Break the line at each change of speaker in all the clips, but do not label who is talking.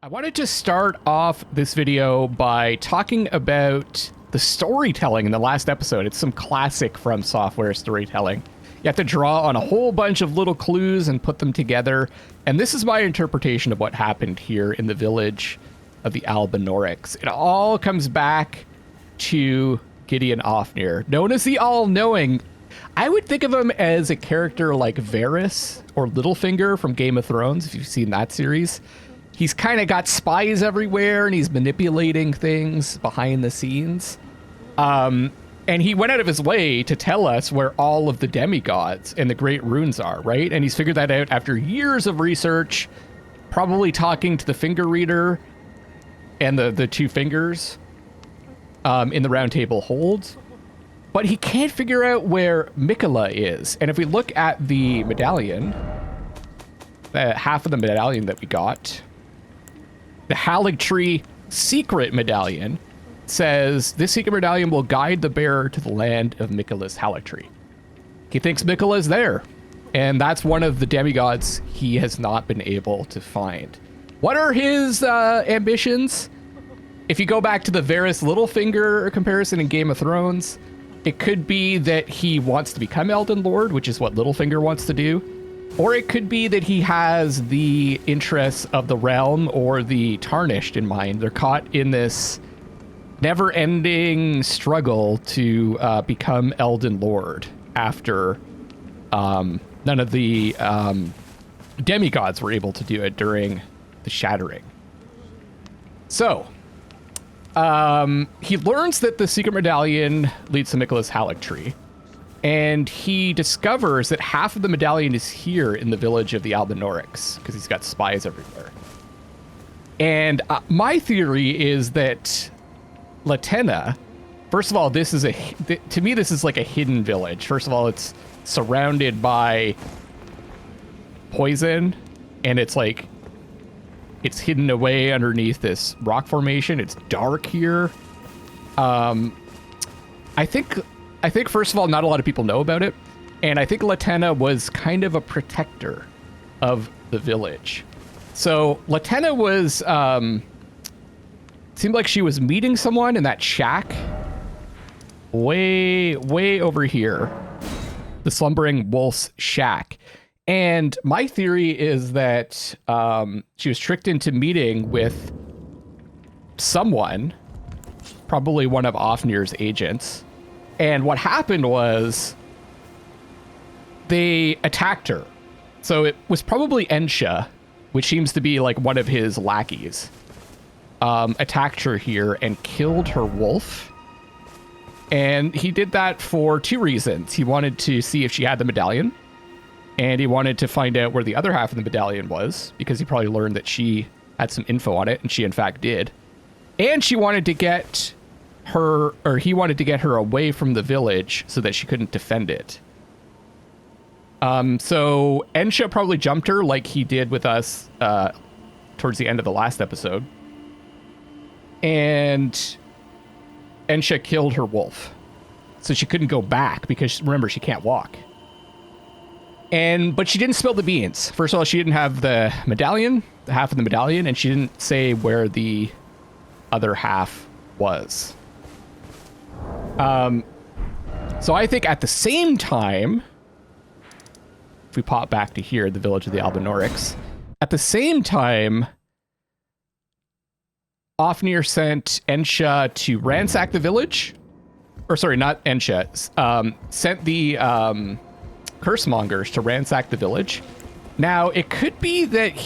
I wanted to start off this video by talking about the storytelling in the last episode. It's some classic From Software storytelling. You have to draw on a whole bunch of little clues and put them together. And this is my interpretation of what happened here in the village of the Albinaurics. It all comes back to Gideon Ofnir, known as the All-Knowing. I would think of him as a character like Varys or Littlefinger from Game of Thrones, if you've seen that series. He's kind of got spies everywhere, and he's manipulating things behind the scenes. And he went out of his way to tell us where all of the demigods and the great runes are, right? And he's figured that out after years of research, probably talking to the finger reader and the two fingers in the round table holds. But he can't figure out where Miquella is. And if we look at the medallion, half of the medallion that we got, the Erdtree secret medallion says, this secret medallion will guide the bearer to the land of Miquella's Erdtree. He thinks Miquella is there, and that's one of the demigods he has not been able to find. What are his ambitions? If you go back to the Varys Littlefinger comparison in Game of Thrones, it could be that he wants to become Elden Lord, which is what Littlefinger wants to do. Or it could be that he has the interests of the realm or the Tarnished in mind. They're caught in this never-ending struggle to become Elden Lord after none of the demigods were able to do it during the Shattering. So, he learns that the secret medallion leads to Miquella's Erdtree. And he discovers that half of the medallion is here in the village of the Albinaurics, because he's got spies everywhere. And my theory is that Latenna, first of all, this is to me, this is like a hidden village. First of all, it's surrounded by poison, and it's like, it's hidden away underneath this rock formation. It's dark here. I think, first of all, not a lot of people know about it. And I think Latenna was kind of a protector of the village. So Latenna was, seemed like she was meeting someone in that shack way over here. The Slumbering Wolf's shack. And my theory is that she was tricked into meeting with someone, probably one of Ofnir's agents. And what happened was they attacked her. So it was probably Ensha, which seems to be like one of his lackeys, attacked her here and killed her wolf. And he did that for two reasons. He wanted to see if she had the medallion, and he wanted to find out where the other half of the medallion was, because he probably learned that she had some info on it, and she in fact did. And she wanted to get he wanted to get her away from the village so that she couldn't defend it. So Ensha probably jumped her like he did with us towards the end of the last episode. And Ensha killed her wolf. So she couldn't go back because, remember, she can't walk. But she didn't spill the beans. First of all, she didn't have the medallion, the half of the medallion, and she didn't say where the other half was. So I think at the same time, if we pop back to here, the village of the Albinaurics, at the same time, Ofnir sent Ensha to ransack the village. Or sorry, not Ensha. Sent the cursemongers to ransack the village. Now, it could be that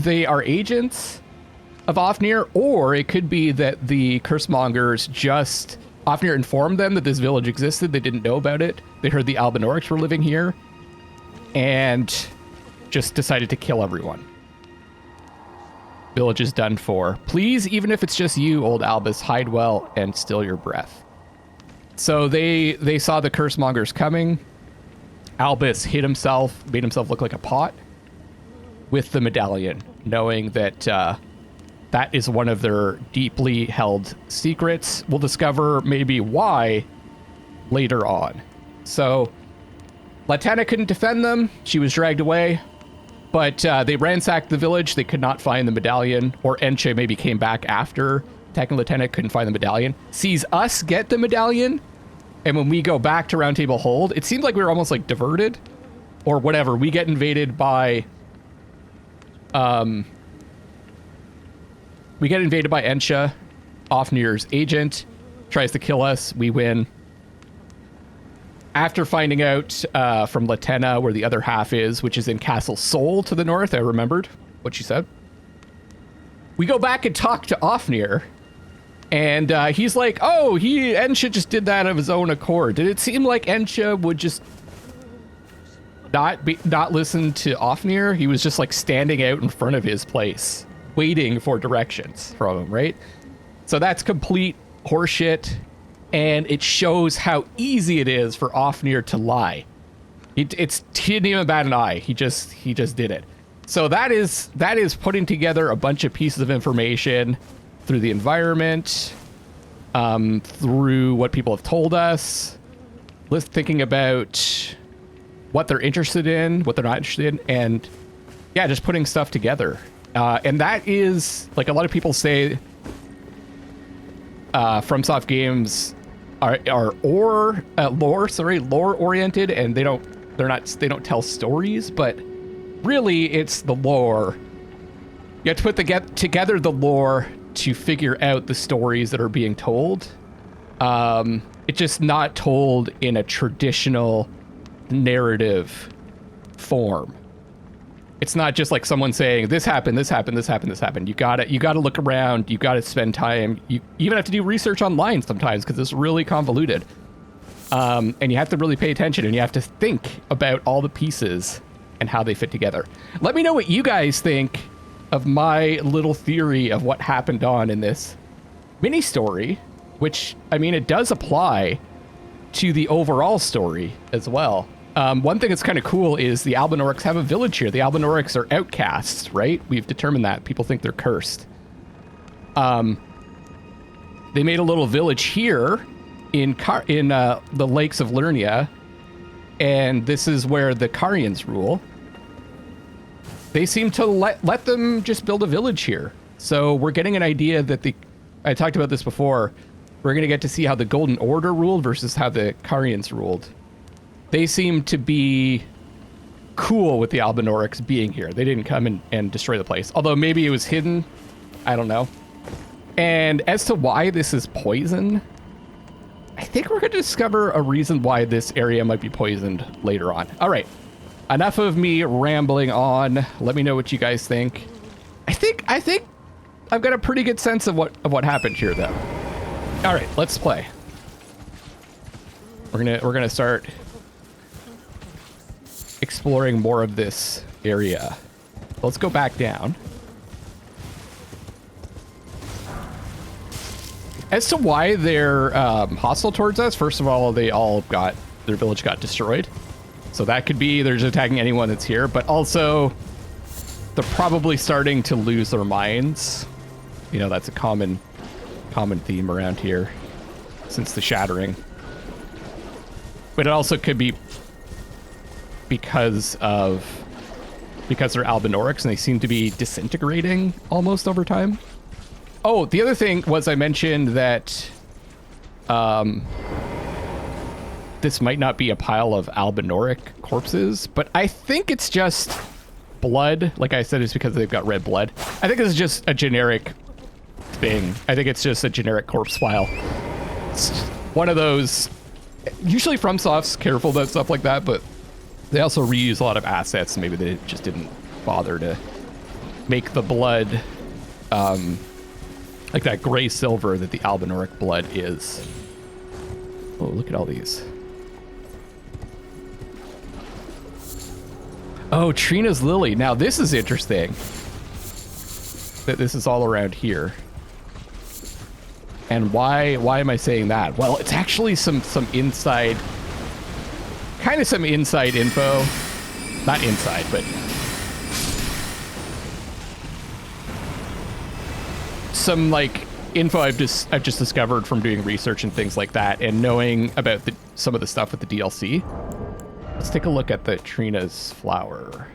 they are agents of Ofnir, or it could be that the cursemongers Ofnir informed them that this village existed. They didn't know about it. They heard the Albinaurics were living here and just decided to kill everyone. Village is done for. Please, even if it's just you, old Albus, hide well and still your breath. So they saw the cursemongers coming. Albus made himself look like a pot with the medallion, knowing that that is one of their deeply held secrets. We'll discover maybe why later on. So Latenna couldn't defend them. She was dragged away. But they ransacked the village. They could not find the medallion, or Enche maybe came back after attacking Lieutenant, couldn't find the medallion. Sees us get the medallion, and when we go back to Round Table Hold, it seemed like we were almost like diverted, or whatever. We get invaded by, Enche, Ofnir's agent, tries to kill us. We win. After finding out from Latenna where the other half is, which is in Castle Sol to the north, I remembered what she said. We go back and talk to Ofnir, and he's like, oh, Enche just did that of his own accord. Did it seem like Enche would just not listen to Ofnir? He was just like standing out in front of his place, waiting for directions from him, right? So that's complete horseshit. And it shows how easy it is for Ofnir to lie. He didn't even bat an eye. He just did it. So that is putting together a bunch of pieces of information through the environment, through what people have told us, thinking about what they're interested in, what they're not interested in, and yeah, just putting stuff together. And that is, like a lot of people say, FromSoft games are lore oriented, and they don't tell stories, but really it's the lore. You have to put together the lore to figure out the stories that are being told. It's just not told in a traditional narrative form. It's not just like someone saying this happened, this happened, this happened, this happened. You gotta look around. You gotta spend time. You even have to do research online sometimes because it's really convoluted. And you have to really pay attention, and you have to think about all the pieces and how they fit together. Let me know what you guys think of my little theory of what happened on in this mini story, which, I mean, it does apply to the overall story as well. One thing that's kind of cool is the Albinaurics have a village here. The Albinaurics are outcasts, right? We've determined that. People think they're cursed. They made a little village here in the lakes of Lernia, and this is where the Carians rule. They seem to let them just build a village here. So we're getting an idea that I talked about this before. We're going to get to see how the Golden Order ruled versus how the Carians ruled. They seem to be cool with the Albinaurics being here. They didn't come and destroy the place. Although maybe it was hidden. I don't know. And as to why this is poison, I think we're going to discover a reason why this area might be poisoned later on. All right. Enough of me rambling on. Let me know what you guys think. I think I've got a pretty good sense of what happened here, though. All right, let's play. We're gonna start exploring more of this area. Let's go back down. As to why they're hostile towards us, first of all, their village got destroyed. So that could be they're just attacking anyone that's here, but also they're probably starting to lose their minds. You know, that's a common theme around here since the shattering. But it also could be because they're Albinaurics and they seem to be disintegrating almost over time. Oh, the other thing was I mentioned that this might not be a pile of Albinauric corpses, but I think it's just blood. Like I said, it's because they've got red blood. I think this is just a generic thing. I think it's just a generic corpse pile. It's one of those. Usually FromSoft's careful about stuff like that, but they also reuse a lot of assets. Maybe they just didn't bother to make the blood like that gray silver that the Albinauric blood is. Oh, look at all these. Oh, Trina's lily. Now this is interesting. That this is all around here. And why am I saying that? Well, it's actually some inside, kind of some inside info. Not inside, but some like info I've just discovered from doing research and things like that, and knowing about some of the stuff with the DLC. Let's take a look at the Trina's flower.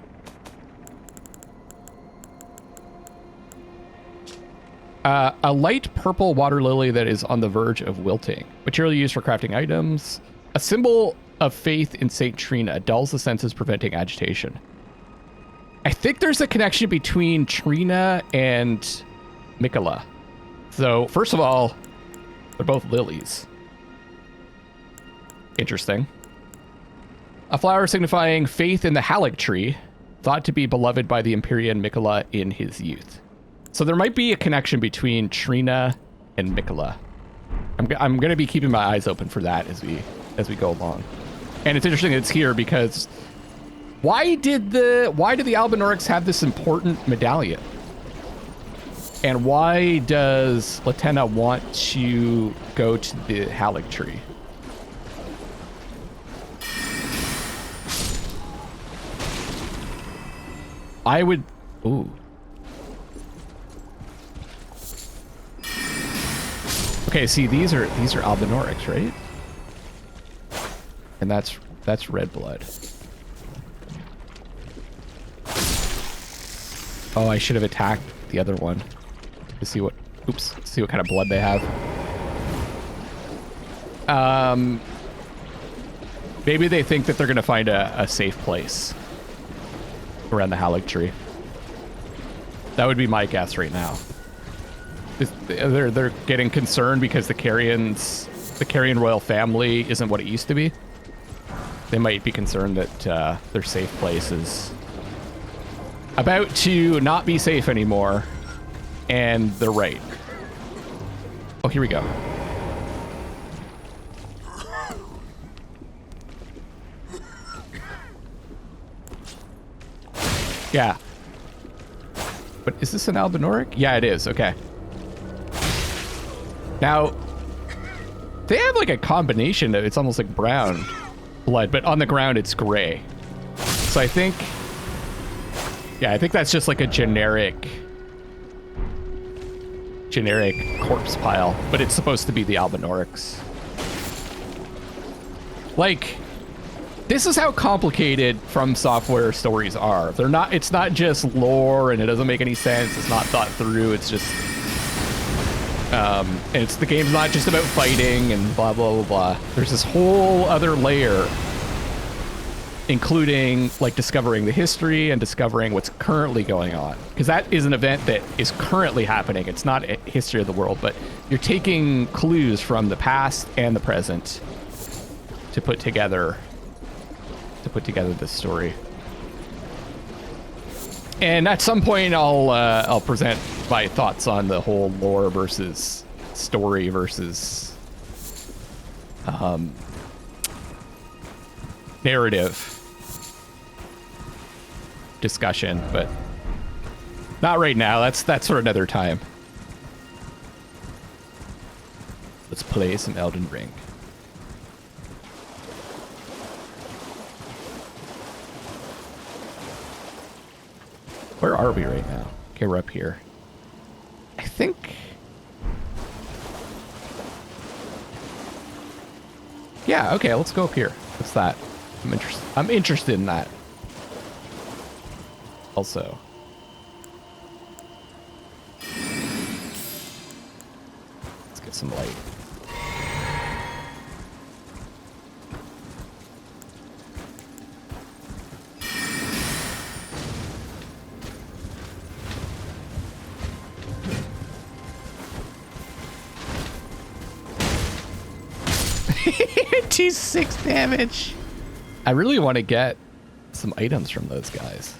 A light purple water lily that is on the verge of wilting. Material used for crafting items. A symbol of faith in Saint Trina. Dulls the senses, preventing agitation. I think there's a connection between Trina and Mikola. So, first of all, they're both lilies. Interesting. A flower signifying faith in the Erdtree, thought to be beloved by the Empyrean Mikola in his youth. So there might be a connection between Trina and Mikola. I'm going to be keeping my eyes open for that as we go along. And it's interesting it's here because why did the Albinaurics have this important medallion? And why does Latenna want to go to the Erdtree? I would... Ooh. Okay, see, these are Albinaurics, right? And that's red blood. Oh, I should have attacked the other one to see what... Oops. See what kind of blood they have. Maybe they think that they're going to find a safe place around the Erdtree. That would be my guess right now. They're getting concerned because the Carrion royal family isn't what it used to be. They might be concerned that their safe place is about to not be safe anymore, and they're right. Oh, here we go. Yeah. But is this an Albinauric? Yeah, it is. Okay. Now, they have like a combination of, it's almost like brown blood, but on the ground it's gray. So I think, yeah, I think that's just like a generic corpse pile, but it's supposed to be the Albinaurics. Like, this is how complicated From Software stories are. They're not, it's not just lore and it doesn't make any sense. It's not thought through. It's just, and the game's not just about fighting and blah, blah, blah, blah. There's this whole other layer, including like discovering the history and discovering what's currently going on. Because that is an event that is currently happening. It's not a history of the world, but you're taking clues from the past and the present to put together this story. And at some point I'll present my thoughts on the whole lore versus story versus narrative discussion, but not right now. That's for another time. Let's play some Elden Ring. Where are we right now? Okay, we're up here. I think... Yeah, okay, let's go up here. What's that? I'm interested in that. Also. Let's get some light. T6 damage. I really want to get some items from those guys.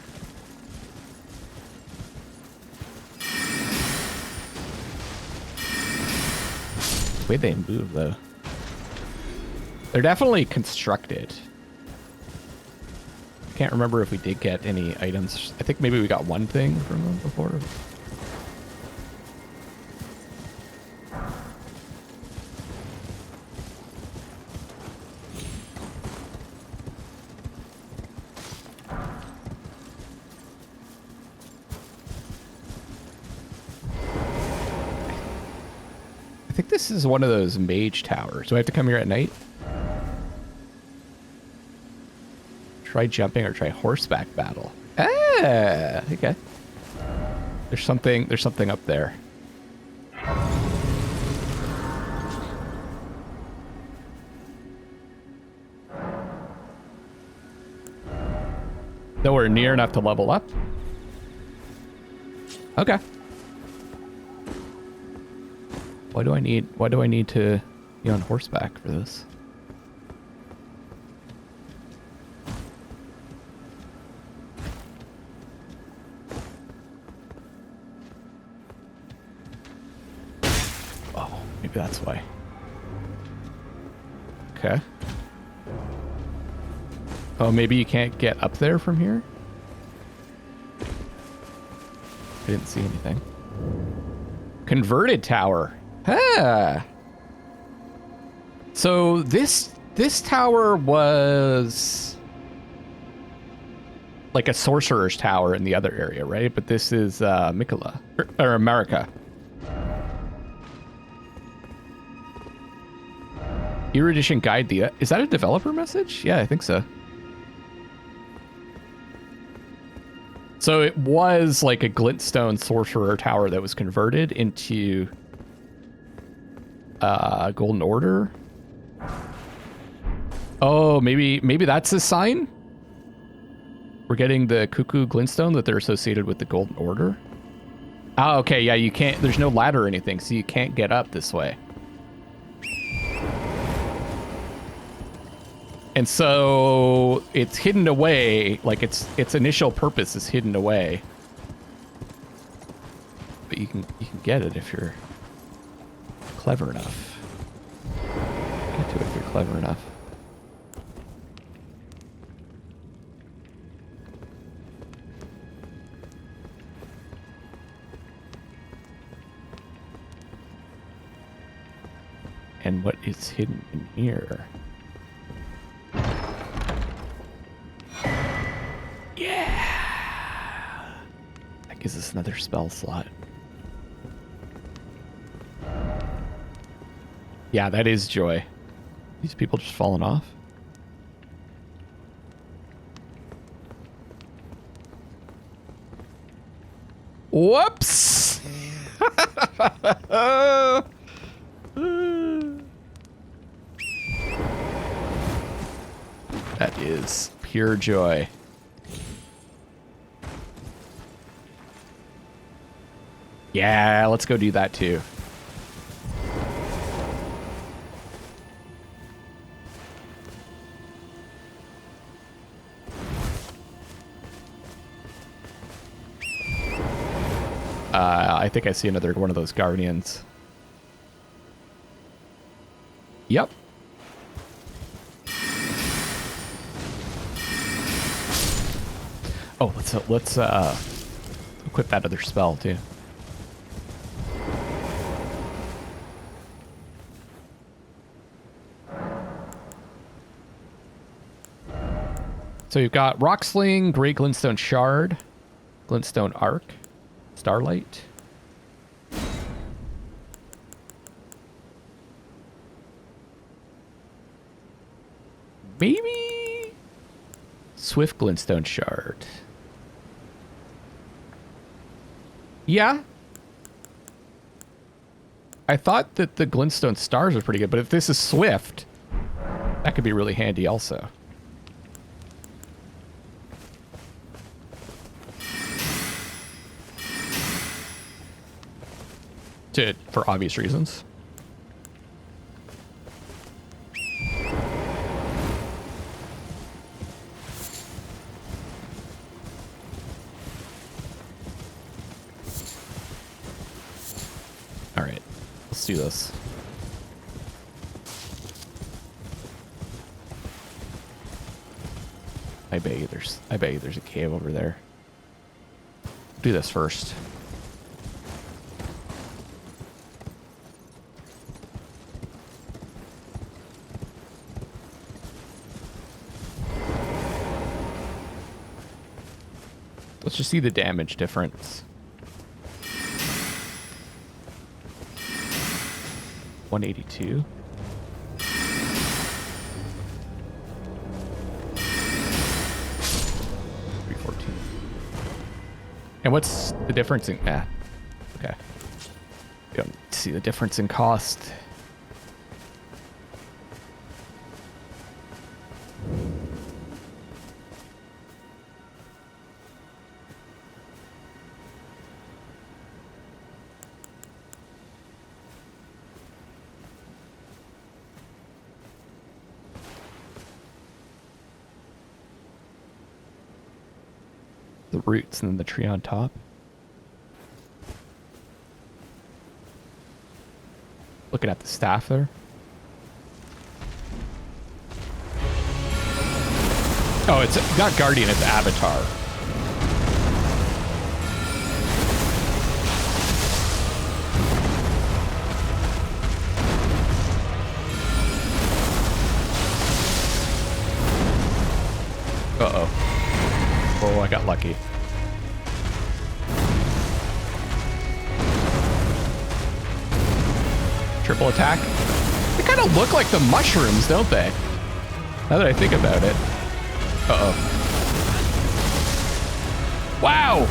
The way they move, though. They're definitely constructed. Can't remember if we did get any items. I think maybe we got one thing from them before. I think this is one of those mage towers. Do I have to come here at night? Try jumping or try horseback battle. Ah, okay. There's something up there. Nowhere near enough to level up. Okay. Why do I need to be on horseback for this? Oh, maybe that's why. Okay. Oh, maybe you can't get up there from here? I didn't see anything. Converted tower. Huh. So this tower was like a sorcerer's tower in the other area, right? But this is Mikola or America. Erudition guide the is that a developer message? Yeah, I think so. So it was like a glintstone sorcerer tower that was converted into Golden Order. Oh, maybe that's a sign? We're getting the Cuckoo glintstone that they're associated with the Golden Order. Oh, okay, yeah, you can't, there's no ladder or anything, so you can't get up this way. And so it's hidden away, like its initial purpose is hidden away. But you can get it if you're clever enough. Get to it if you're clever enough. And what is hidden in here? Yeah! That gives us another spell slot. Yeah, that is joy. These people just falling off. Whoops! That is pure joy. Yeah, let's go do that too. I think I see another one of those guardians. Yep. Oh, let's equip that other spell too. So you've got Rock Sling, Great Glintstone Shard, Glintstone Arc, Starlight. Maybe Swift Glintstone Shard. Yeah. I thought that the Glintstone Stars were pretty good, but if this is Swift, that could be really handy also. For obvious reasons. All right, let's do this. I bet you there's a cave over there. Do this first. Let's just see the damage difference. 182. 314. And what's the difference in... Ah, okay. We don't see the difference in cost. roots and then the tree on top. Looking at the staff there. Oh, it's not Guardian, it's Avatar. Uh-oh. Oh, I got lucky. Triple attack. They kind of look like the mushrooms, don't they? Now that I think about it. Uh-oh. Wow!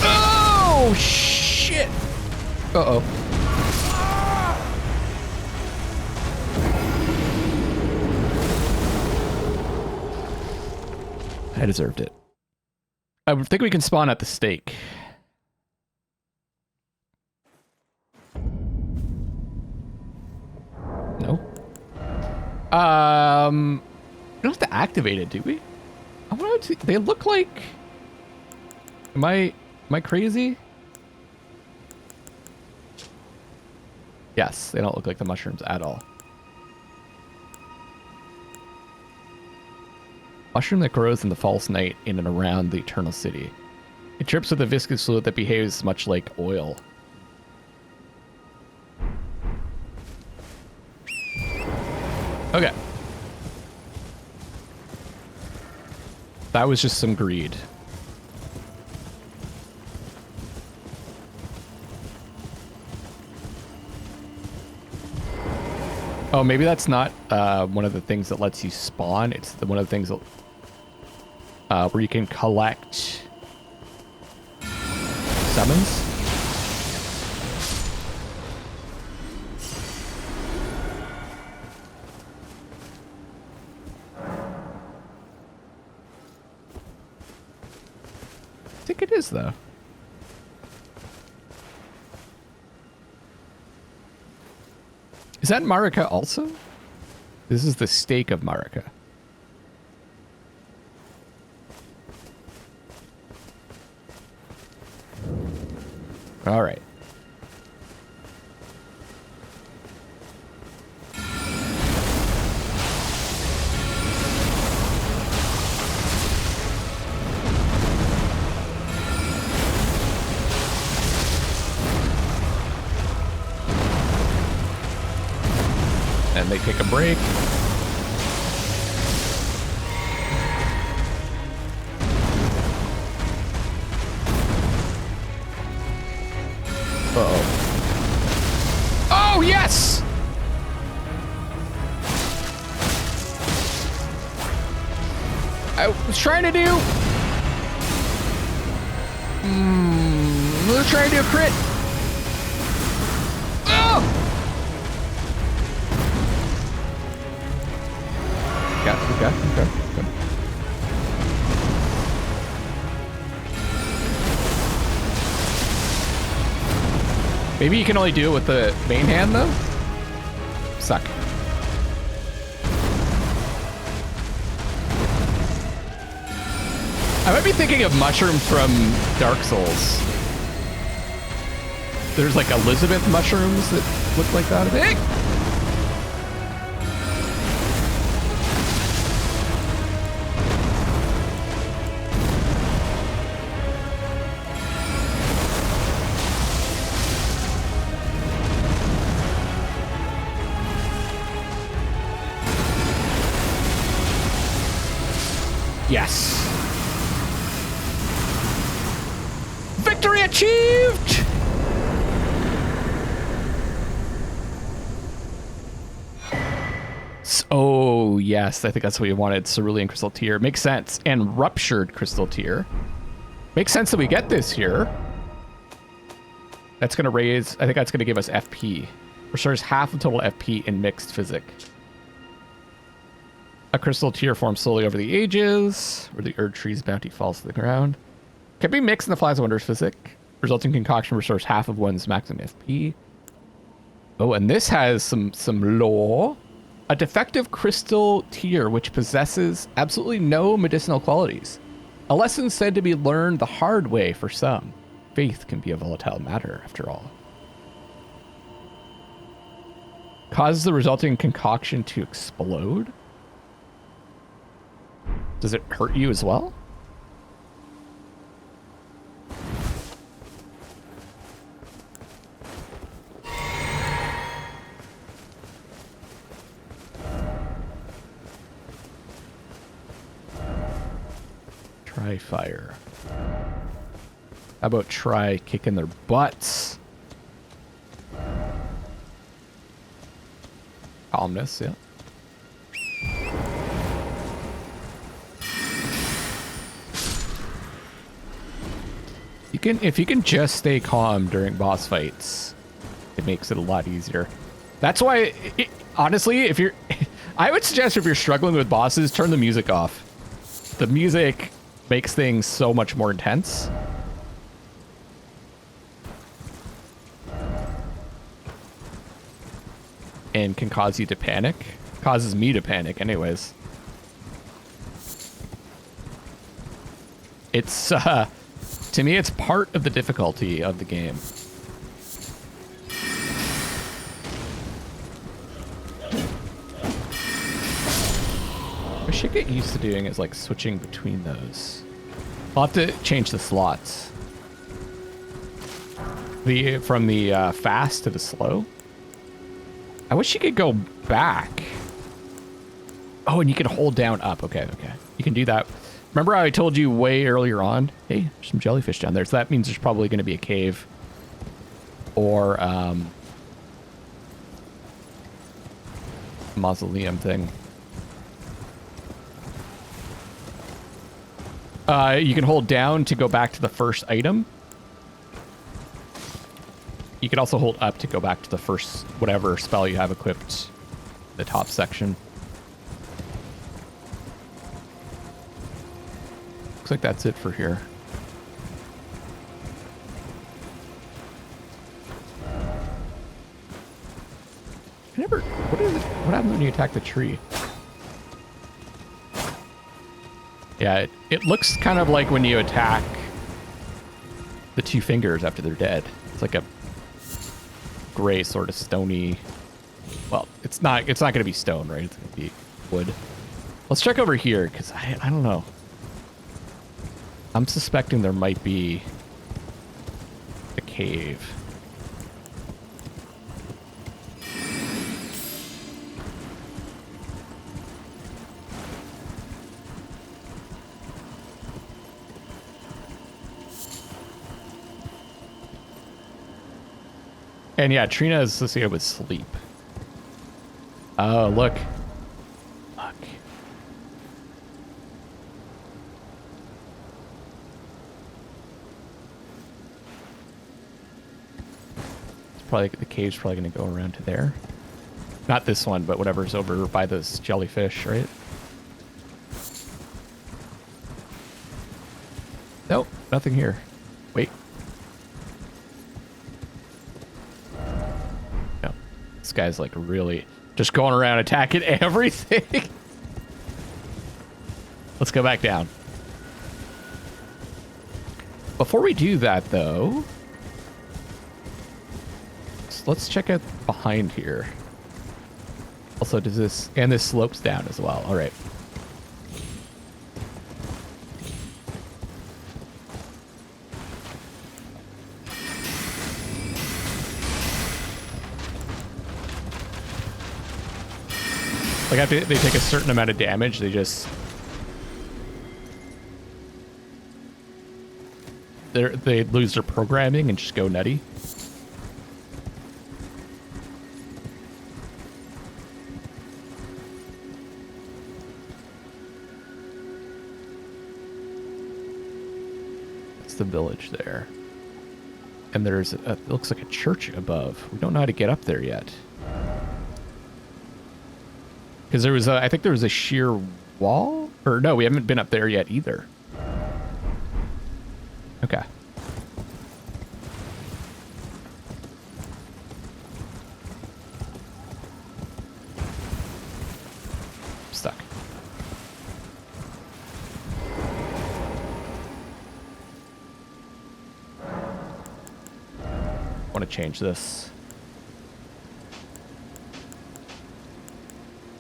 Oh, shit! Uh-oh. I deserved it. I think we can spawn at the stake. No. We don't have to activate it, do we? I want to. They look like. Am I crazy? Yes, they don't look like the mushrooms at all. Mushroom that grows in the false night in and around the eternal city. It drips with a viscous fluid that behaves much like oil. Okay. That was just some greed. Oh, maybe that's not one of the things that lets you spawn. It's one of the things that, where you can collect summons. I think it is, though. Is that Marika also? This is the stake of Marika. All right. And they take a break. Uh-oh. Oh, yes! I was trying to do... I was trying to do a crit. Oh! Okay. Maybe you can only do it with the main hand, though? Suck. I might be thinking of Mushroom from Dark Souls. There's like Elizabeth mushrooms that look like that, I think. Yes. Victory achieved! Oh, yes. I think that's what we wanted. Cerulean Crystal Tear. Makes sense. And Ruptured Crystal Tear. Makes sense that we get this here. That's going to raise... I think that's going to give us FP. Restores half of total FP in Mixed Physic. A crystal tear forms slowly over the ages, where the Erdtree's bounty falls to the ground. Can be mixed in the Plaza Wonders Physic. Resulting concoction restores half of one's maximum FP. Oh, and this has some lore. A defective crystal tear which possesses absolutely no medicinal qualities. A lesson said to be learned the hard way for some. Faith can be a volatile matter, after all. Causes the resulting concoction to explode? Does it hurt you as well? Try fire. How about try kicking their butts? Calmness, yeah. If you can just stay calm during boss fights, it makes it a lot easier. That's why, honestly, if you're, I would suggest if you're struggling with bosses, turn the music off. The music makes things so much more intense. And can cause you to panic. Causes me to panic anyways. It's, to me, it's part of the difficulty of the game. What I should get used to doing is like switching between those. I'll have to change the slots. From the fast to the slow. I wish you could go back. Oh, and you can hold down up. Okay, okay. You can do that. Remember how I told you way earlier on? Hey, there's some jellyfish down there. So that means there's probably going to be a cave. Or, mausoleum thing. You can hold down to go back to the first item. You can also hold up to go back to the first whatever spell you have equipped, the top section. Looks like that's it for here. What happens when you attack the tree? Yeah, it looks kind of like when you attack the two fingers after they're dead. It's like a gray sort of stony. Well, it's not going to be stone, right? It's going to be wood. Let's check over here because I don't know. I'm suspecting there might be a cave. And yeah, Trina is associated with sleep. Oh, look. Look. It's probably, the cave's probably going to go around to there. Not this one, but whatever's over by this jellyfish, right? Nope, nothing here. Wait. No. This guy's like really just going around attacking everything. Let's go back down. Before we do that, though, let's check out behind here. Also, does this, and this slopes down as well. All right. Like after they take a certain amount of damage, they just they lose their programming and just go nutty. That's the village there. And there's a, it looks like a church above. We don't know how to get up there yet. Because there was a, I think there was a sheer wall? Or no, we haven't been up there yet either. Okay. stuck. I want to change this.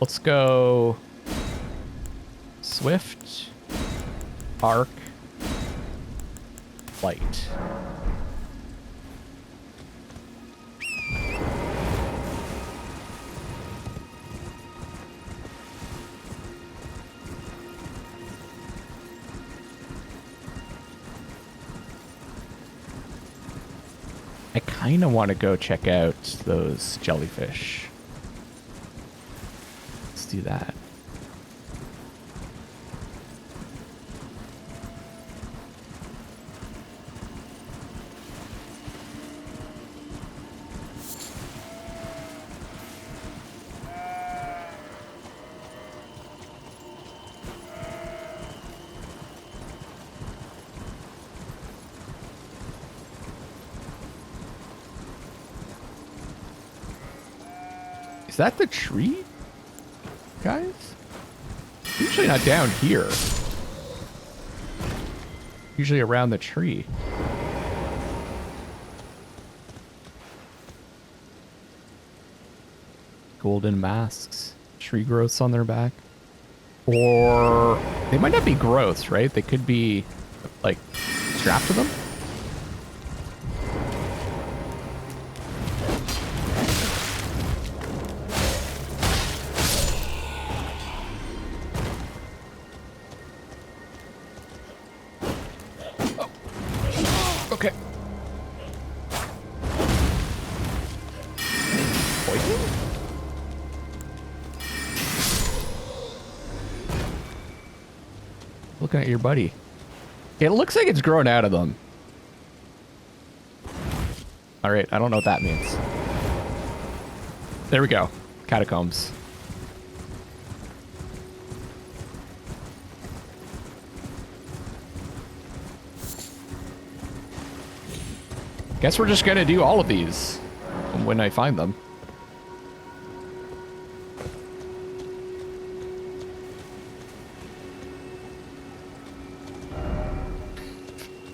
Let's go Swift, Arc, Light. I kind of want to go check out those jellyfish. Let's do that. Is that the tree, guys? Usually not down here. Usually around the tree. Golden masks. Tree growths on their back. Or they might not be growths, right? They could be like strapped to them. Okay. Poison? Looking at your buddy. It looks like it's grown out of them. All right, I don't know what that means. There we go. Catacombs. Guess we're just gonna do all of these when I find them.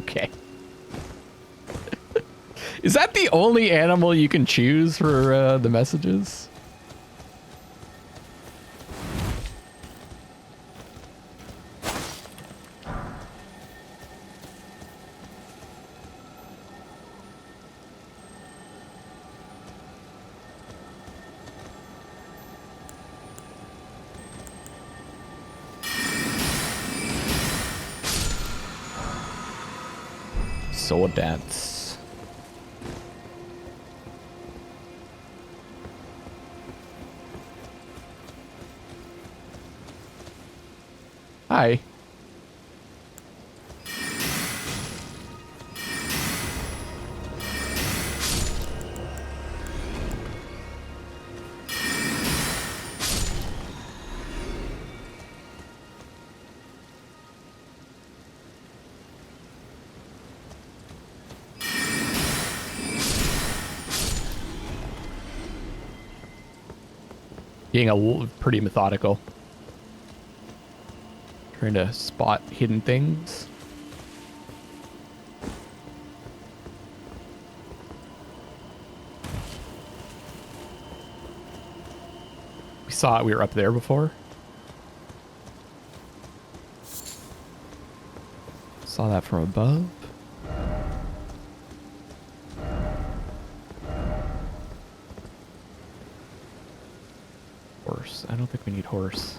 Okay. Is that the only animal you can choose for the messages? Sword dance. Hi. Being pretty methodical. Trying to spot hidden things. We saw it, we were up there before. Saw that from above. Horse. I don't think we need horse.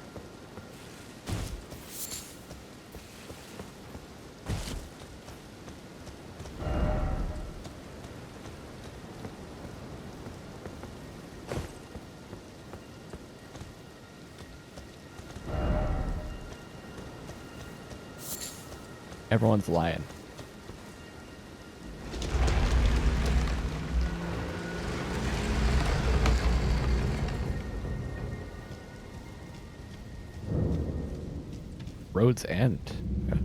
Everyone's lying. Road's End. Okay.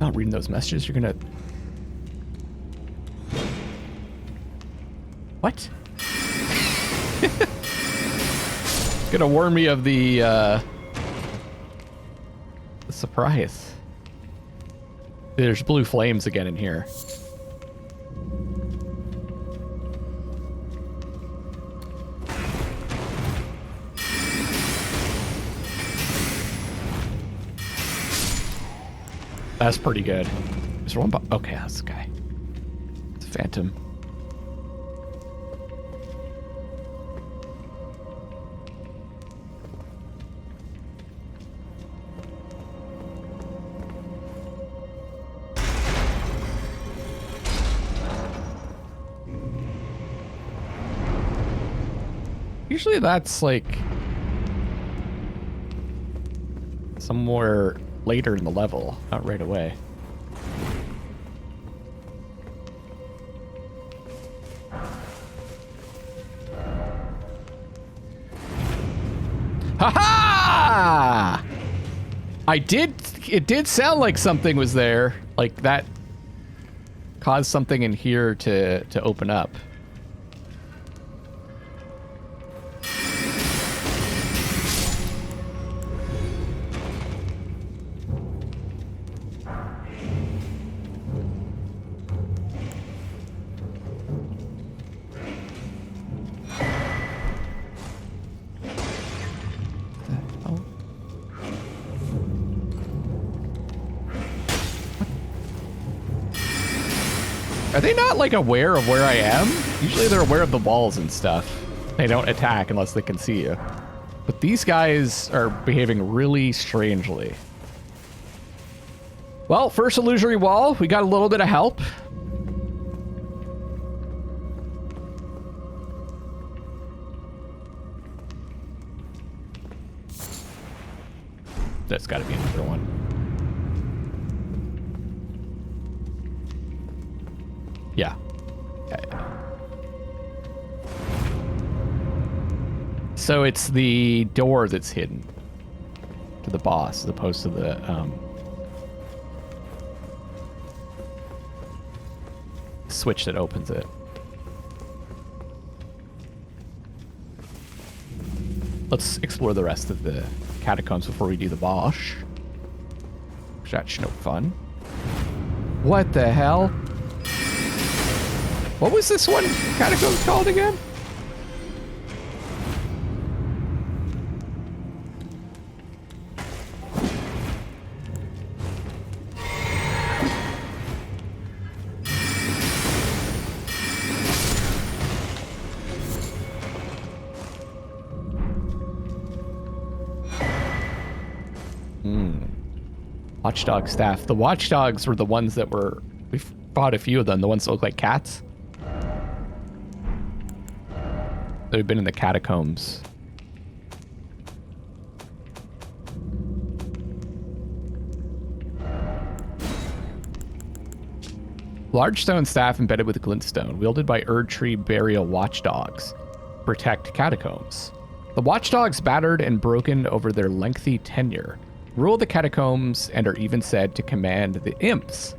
Not reading those messages. You're gonna... What? Gonna warn me of the surprise. There's blue flames again in here. That's pretty good. Is there one? Okay, that's the guy. It's a phantom. Usually that's like somewhere later in the level, not right away. Ha-ha! It did sound like something was there, like that caused something in here to open up. Are they not, like, aware of where I am? Usually they're aware of the walls and stuff. They don't attack unless they can see you. But these guys are behaving really strangely. Well, first illusory wall. We got a little bit of help. That's got to be another one. Yeah. So it's the door that's hidden to the boss as opposed to the switch that opens it. Let's explore the rest of the catacombs before we do the boss. That's no fun. What the hell? What was this one catacomb called again? Watchdog staff. The watchdogs were the ones that were... We fought a few of them. The ones that look like cats. They've been in the catacombs. Large stone staff embedded with glintstone, wielded by Erdtree burial watchdogs, protect catacombs. The watchdogs, battered and broken over their lengthy tenure, rule the catacombs and are even said to command the imps.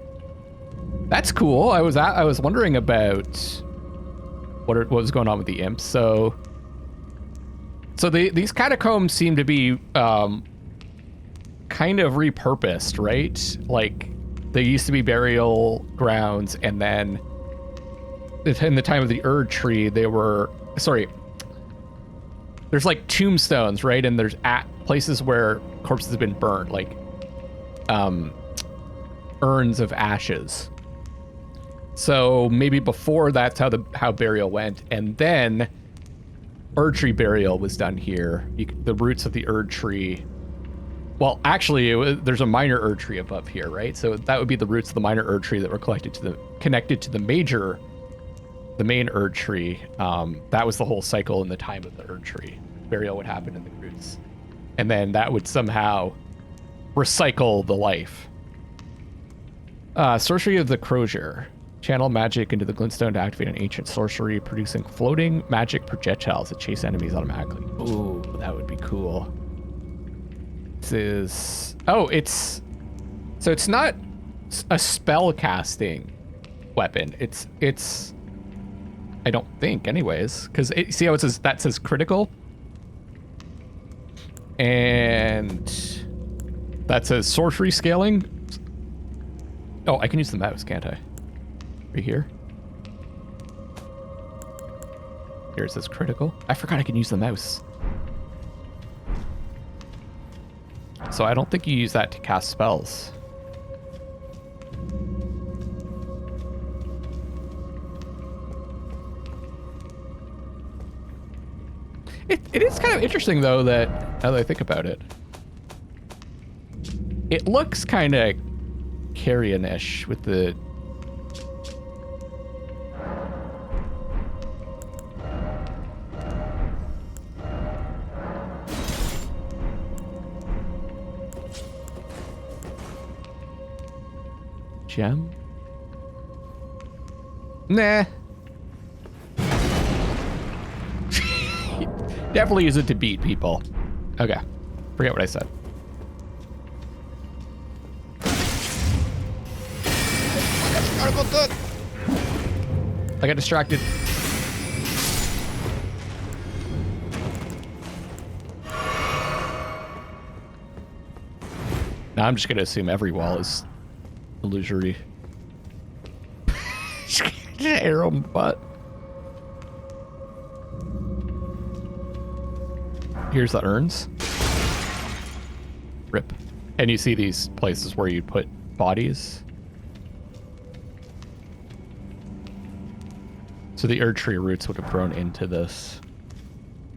That's cool. I was wondering about what was going on with the imps. So these catacombs seem to be kind of repurposed, right? Like they used to be burial grounds, and then in the time of the Erdtree, they were there's like tombstones, right? And there's places where corpses have been burned, like urns of ashes. So maybe before that's how burial went, and then Erdtree burial was done here. The roots of the Erdtree. Well, actually, there's a minor Erdtree above here, right? So that would be the roots of the minor Erdtree that were connected to the main Erdtree. That was the whole cycle in the time of the Erdtree. Burial would happen in the roots, and then that would somehow recycle the life. Sorcery of the Crozier. Channel magic into the glintstone to activate an ancient sorcery, producing floating magic projectiles that chase enemies automatically. Ooh, that would be cool. This is... Oh, it's... So it's not a spell casting weapon. It's I don't think anyways, because see how it says, that says critical, and that says sorcery scaling. Oh, I can use the mouse, can't I? Right here. Here it says critical. I forgot I can use the mouse. So I don't think you use that to cast spells. It is kind of interesting, though, that now that I think about it, it looks kind of Carrion-ish with the... gem? Nah. Definitely use it to beat people. Okay. Forget what I said. I forgot about that. I got distracted. Now I'm just going to assume every wall is illusory. Just arrow in the butt. Here's the urns. Rip. And you see these places where you put bodies. So the Erdtree roots would have grown into this.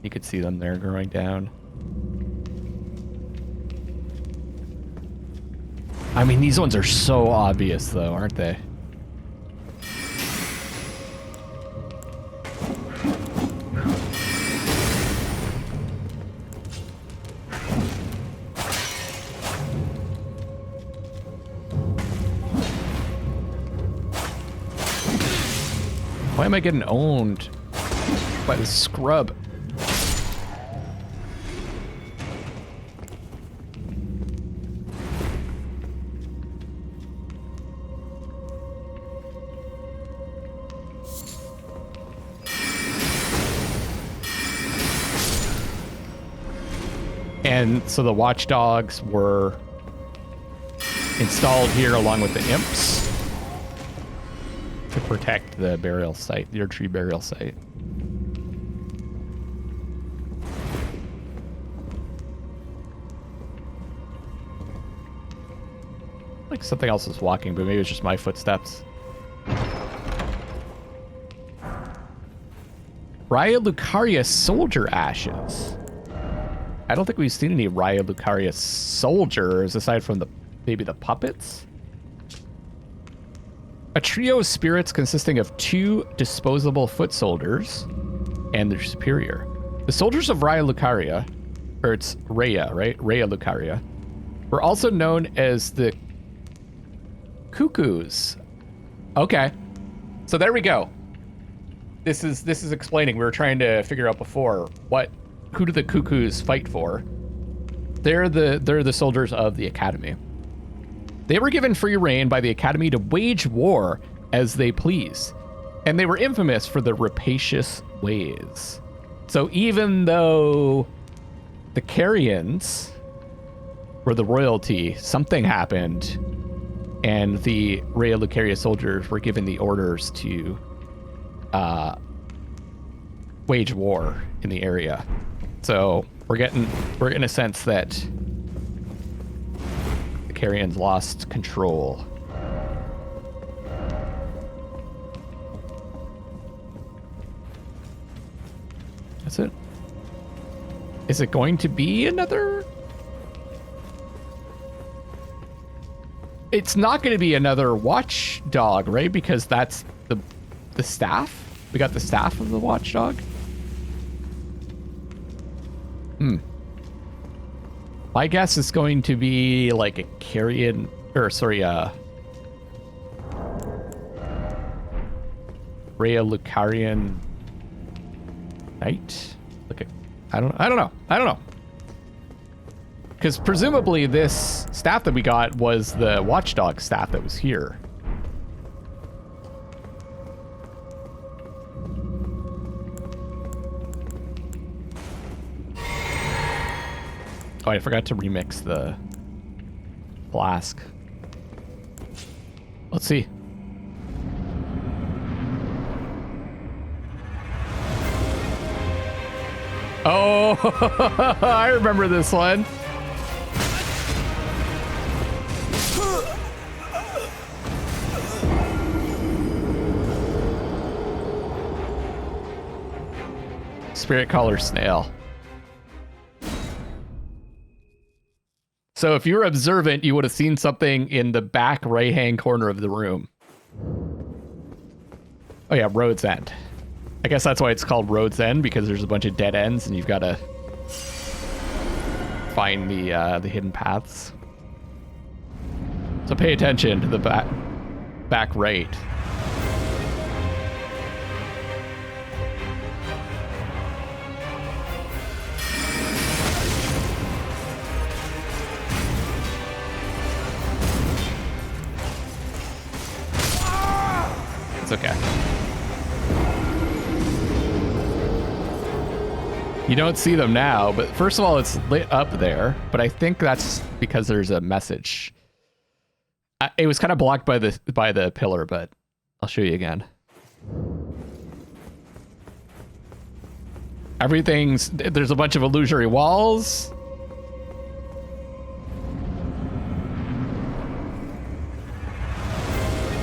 You could see them there growing down. I mean, these ones are so obvious, though, aren't they? Why am I getting owned by this scrub? And so the watchdogs were installed here along with the imps to protect the burial site, the Erdtree burial site. Like something else is walking, but maybe it's just my footsteps. Raya Lucaria soldier ashes. I don't think we've seen any Raya Lucaria soldiers aside from maybe the puppets. A trio of spirits consisting of 2 disposable foot soldiers and their superior. The soldiers of Raya Lucaria, or it's Raya, right? Raya Lucaria, were also known as the Cuckoos. Okay, so there we go. This is explaining. We were trying to figure out before who do the Cuckoos fight for? They're the soldiers of the Academy. They were given free reign by the Academy to wage war as they pleased, and they were infamous for their rapacious ways. So even though the Carians were the royalty, something happened, and the Raya Lucaria soldiers were given the orders to wage war in the area. So we're getting a sense that the Carians lost control. That's it. Is it going to be another? It's not going to be another watchdog, right? Because that's the staff. We got the staff of the watchdog. My guess is going to be like a Carian, or sorry, Raya Lucarian knight. I don't know. Because presumably this staff that we got was the watchdog staff that was here. Oh, I forgot to remix the flask. Let's see. Oh, I remember this one. Spirit collar snail. So if you were observant, you would have seen something in the back right-hand corner of the room. Oh yeah, Road's End. I guess that's why it's called Road's End, because there's a bunch of dead ends and you've got to find the hidden paths. So pay attention to the back right. It's okay. You don't see them now, but first of all, it's lit up there, but I think that's because there's a message. It was kind of blocked by the pillar, but I'll show you again. There's a bunch of illusory walls.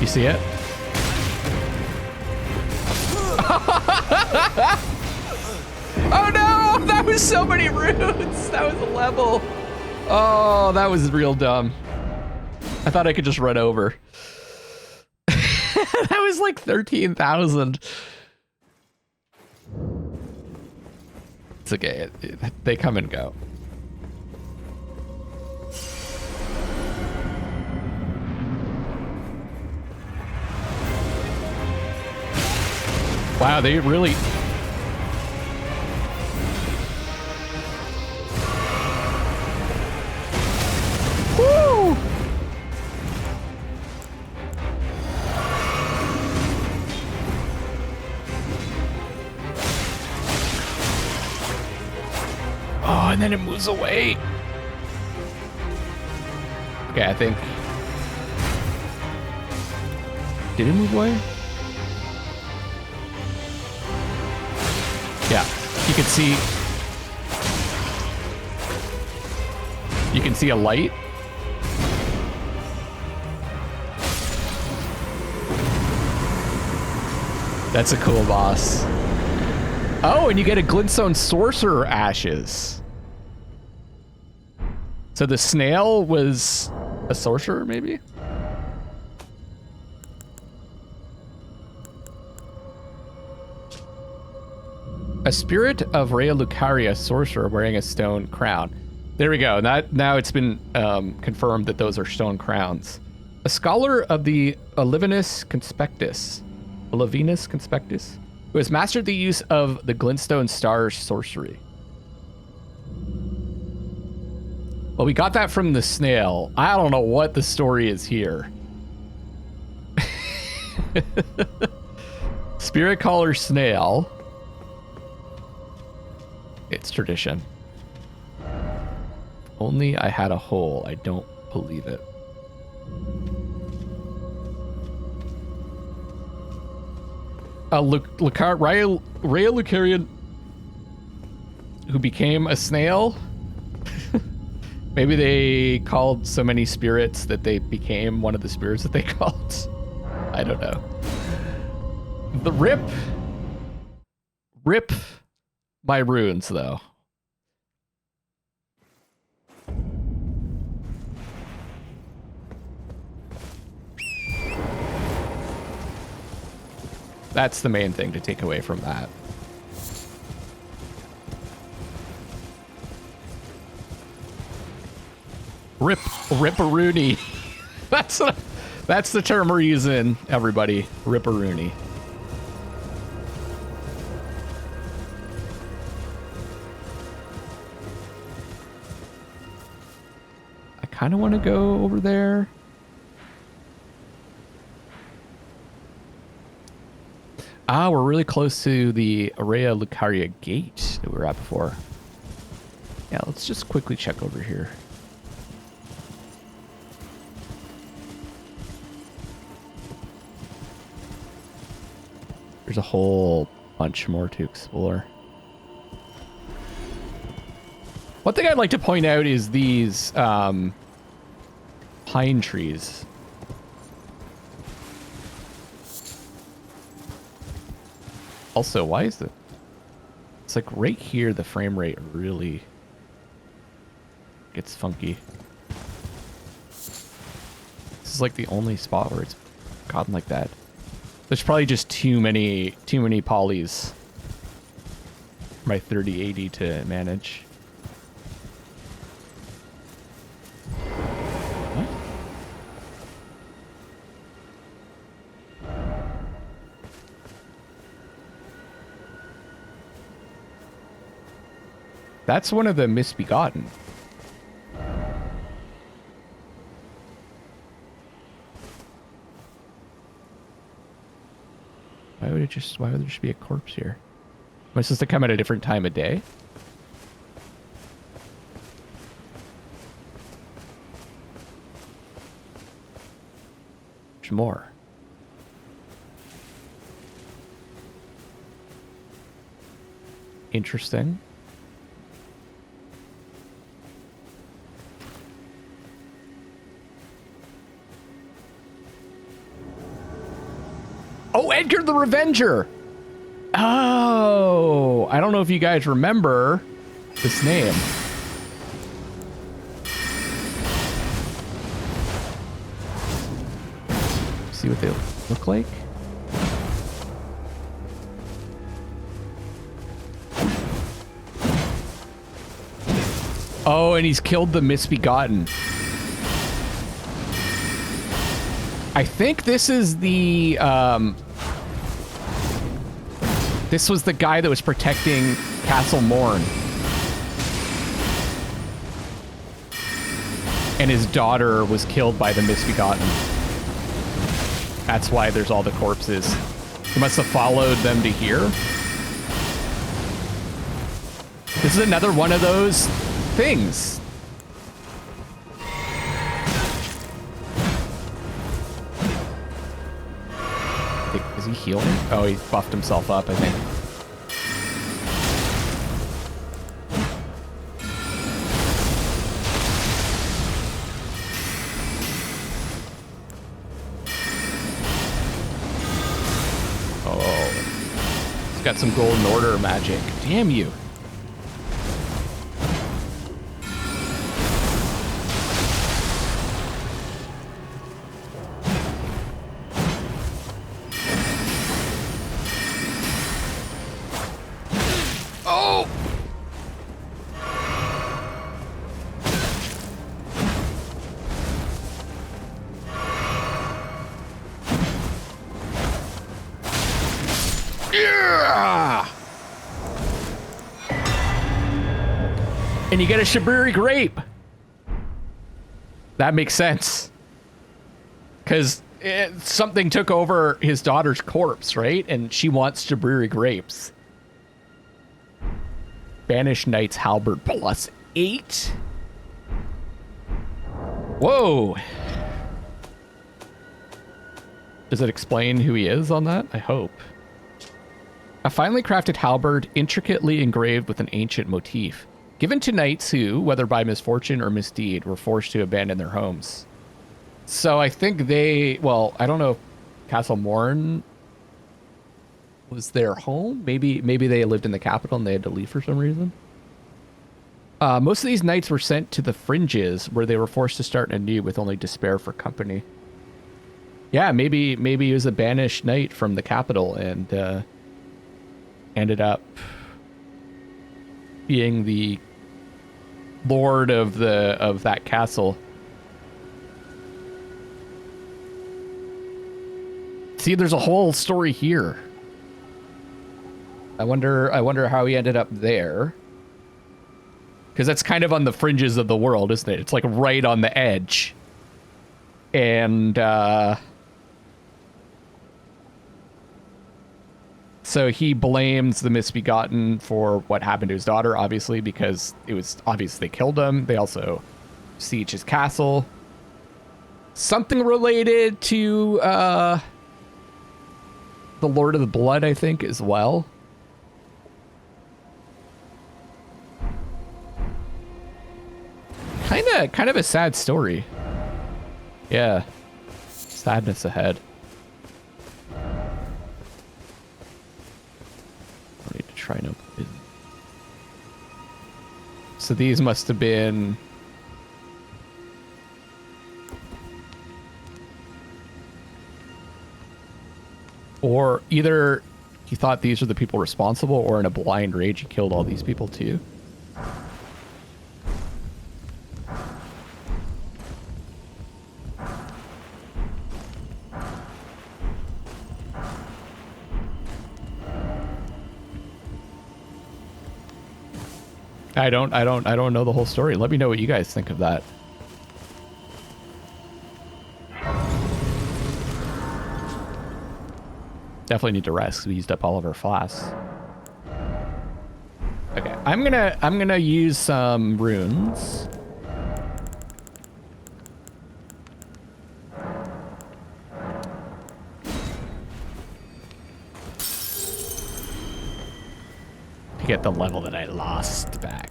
You see it? Oh no! That was so many roots! That was a level. Oh, that was real dumb. I thought I could just run over. That was like 13,000. It's okay. They come and go. Wow, they really... Woo! Oh, and then it moves away. Okay, I think... Did it move away? Yeah, you can see... You can see a light. That's a cool boss. Oh, and you get a glintstone sorcerer ashes. So the snail was a sorcerer, maybe? A spirit of Rhea Lucaria, sorcerer wearing a stone crown. There we go. Now it's been confirmed that those are stone crowns. A scholar of the Levinus Conspectus, who has mastered the use of the glintstone star sorcery. Well, we got that from the snail. I don't know what the story is here. Spirit collar snail. It's tradition. Only I had a hole. I don't believe it. Rhea Lucarian, who became a snail. Maybe they called so many spirits that they became one of the spirits that they called. I don't know. The rip my runes, though. That's the main thing to take away from that. Ripperoonie. That's the term we're using, everybody. Ripperoonie. kind of want to go over there. Ah, we're really close to the Aurea Lucaria gate that we were at before. Yeah, let's just quickly check over here. There's a whole bunch more to explore. One thing I'd like to point out is these pine trees. Also, why is it? It's like right here, the frame rate really gets funky. This is like the only spot where it's gotten like that. There's probably just too many polys for my 3080 to manage. What? That's one of the misbegotten. Why would there just be a corpse here? Am I supposed to come at a different time of day? There's more. Interesting. Oh, Edgar the Revenger! Oh, I don't know if you guys remember this name. See what they look like? Oh, and he's killed the Misbegotten. I think this is the, this was the guy that was protecting Castle Morn. And his daughter was killed by the Misbegotten. That's why there's all the corpses. He must have followed them to here. This is another one of those things. Is he healing? Oh, he buffed himself up, I think. Oh. He's got some Golden Order magic. Damn you. And you get a Shiburi grape. That makes sense. Because something took over his daughter's corpse, right? And she wants Shiburi grapes. Banished Knight's Halberd +8. Whoa. Does it explain who he is on that? I hope. A finely crafted halberd intricately engraved with an ancient motif. Given to knights who, whether by misfortune or misdeed, were forced to abandon their homes. So I think they, well, I don't know if Castle Morn was their home. Maybe they lived in the capital and they had to leave for some reason. Most of these knights were sent to the fringes where they were forced to start anew with only despair for company. Yeah, maybe he was a banished knight from the capital and ended up being the lord of that castle. See, there's a whole story here. I wonder how he ended up there. Because that's kind of on the fringes of the world, isn't it? It's like right on the edge. And so he blames the Misbegotten for what happened to his daughter, obviously, because it was obvious they killed him. They also siege his castle. Something related to the Lord of the Blood, I think, as well. Kind of a sad story. Yeah. Sadness ahead. I need to try no poison. So these must have been... Or either he thought these were the people responsible, or in a blind rage he killed all these people too. I don't know the whole story. Let me know what you guys think of that. Definitely need to rest. We used up all of our flasks. Okay, I'm gonna use some runes. To get the level that I lost back.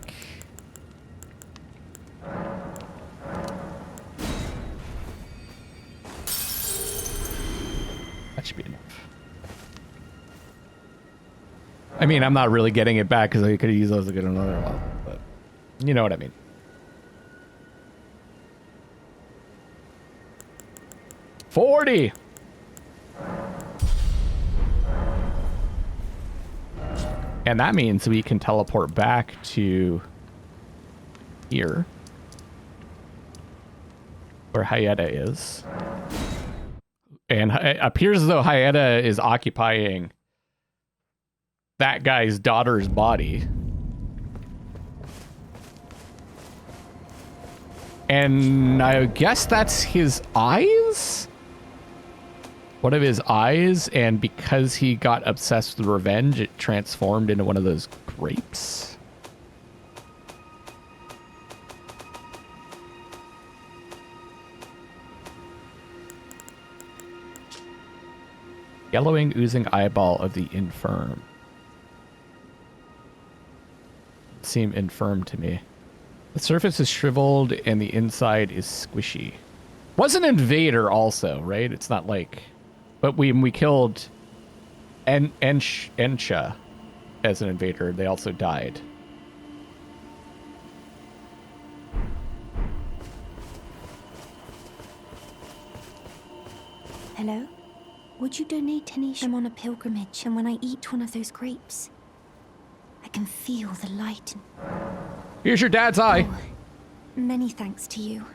That should be enough. I mean, I'm not really getting it back because I could have used those to get another level, but you know what I mean. $40. And that means we can teleport back to here, where Hyetta is. And it appears as though Hyetta is occupying that guy's daughter's body. And I guess that's his eyes? One of his eyes, and because he got obsessed with revenge, it transformed into one of those grapes. Yellowing, oozing eyeball of the infirm. Seem infirm to me. The surface is shriveled and the inside is squishy. Was an invader also, right? It's not like... But when we killed Ensha as an invader, they also died.
Hello? Would you donate any? I'm on a pilgrimage, and when I eat one of those grapes, I can feel the light.
Here's your dad's eye.
Oh, many thanks to you.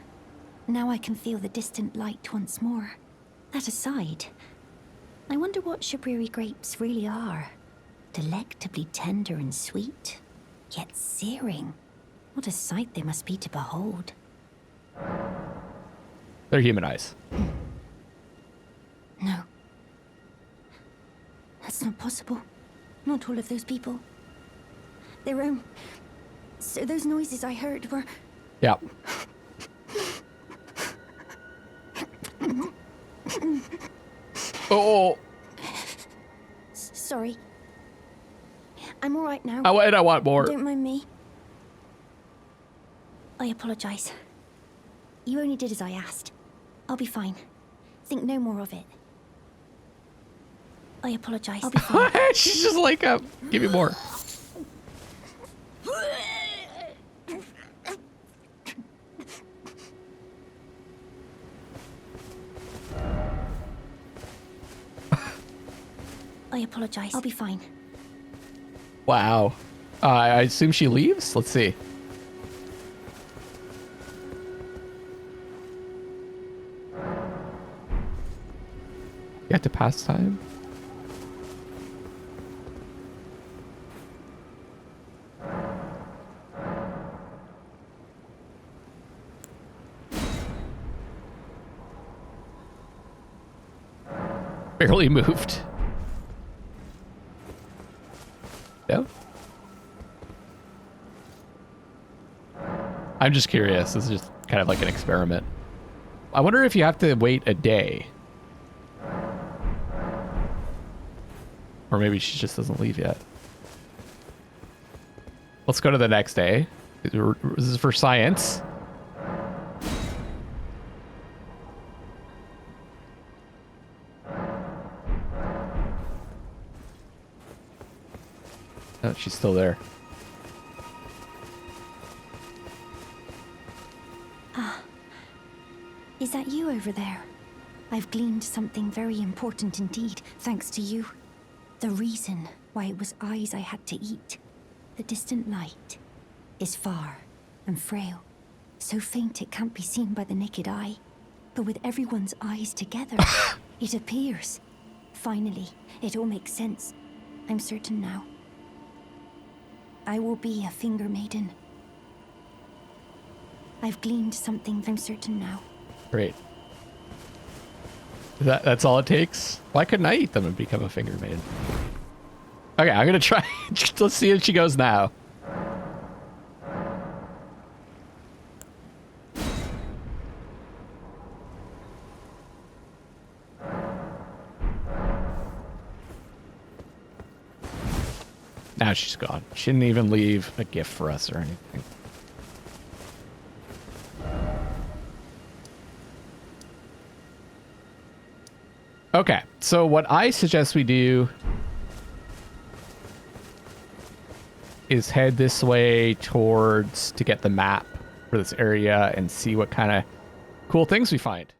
Now I can feel the distant light once more. That aside, I wonder what Shabriri grapes really are. Delectably tender and sweet, yet searing. What a sight they must be to behold.
They're human eyes.
No. That's not possible. Not all of those people. Their own... So those noises I heard were...
Yeah. Oh.
Sorry. I'm all right now.
I want more.
Don't mind me. I apologize. You only did as I asked. I'll be fine. Think no more of it. I apologize. I'll be fine.
She's just like, give me more.
I apologize. I'll be fine.
Wow. I assume she leaves? Let's see. You have to pass time? barely moved. No? I'm just curious. This is just kind of like an experiment. I wonder if you have to wait a day. Or maybe she just doesn't leave yet. Let's go to the next day. This is for science. Oh, she's still there.
Is that you over there? I've gleaned something very important indeed, thanks to you. The reason why it was eyes I had to eat. The distant light is far and frail, so faint it can't be seen by the naked eye. But with everyone's eyes together, it appears. Finally, it all makes sense. I'm certain now. I will be a finger maiden. I've gleaned something, I'm certain now.
Great. That's all it takes? Why couldn't I eat them and become a finger maiden? Okay, I'm gonna try. Let's see if she goes now. Now she's gone. She didn't even leave a gift for us or anything. Okay, so what I suggest we do is head this way towards to get the map for this area and see what kind of cool things we find.